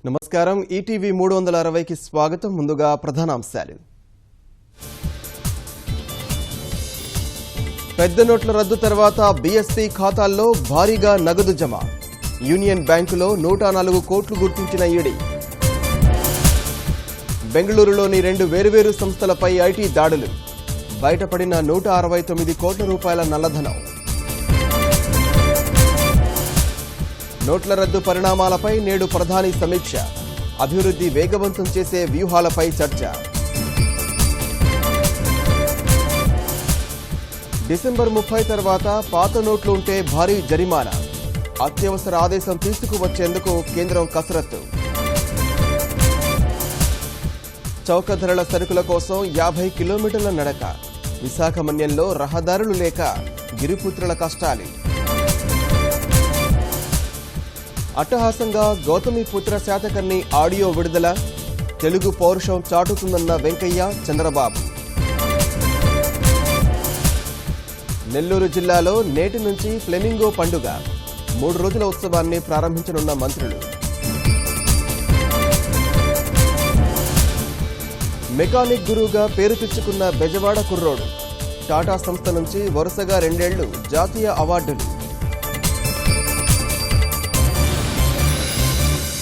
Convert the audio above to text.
నమస్కారం ఈటీవీ 360కి స్వాగతం. ముందుగా ప్రధానాంశాలు. పెద్ద నోట్ల రద్దు తర్వాత బీఎస్పీ ఖాతాల్లో భారీగా నగదు జమ. యూనియన్ బ్యాంకులో 104 కోట్లు గుర్తించిన ఈడీ. బెంగళూరులోని 2 వేర్వేరు సంస్థలపై ఐటీ దాడులు. బయటపడిన 169 కోట్ల రూపాయల నల్లధనం. నోట్ల రద్దు పరిణామాలపై నేడు ప్రధాని సమీక్ష. అభివృద్ధి వేగవంతం చేసే వ్యూహాలపై చర్చ. డిసెంబర్ 30 తర్వాత పాత నోట్లు ఉంటే భారీ జరిమానా. అత్యవసర ఆదేశం తీసుకువచ్చేందుకు కేంద్రం కసరత్తు. చౌక ధరల సరుకుల కోసం 50 కిలోమీటర్ల నడక. విశాఖ మన్యంలో రహదారులు లేక గిరిపుత్రుల కష్టాలు. అట్టహాసంగా గౌతమిపుత్ర శాతకర్ణి ఆడియో విడుదల. తెలుగు పౌరుషం చాటుతుందన్న వెంకయ్య, చంద్రబాబు. నెల్లూరు జిల్లాలో నేటి నుంచి ఫ్లెమింగో పండుగ. 3 రోజుల ఉత్సవాన్ని ప్రారంభించనున్న మంత్రులు. మెకానిక్ గురువుగా పేరు తెచ్చుకున్న బెజవాడ కుర్రోడు. టాటా సంస్థ నుంచి వరుసగా 2 ఏళ్లు జాతీయ అవార్డులు.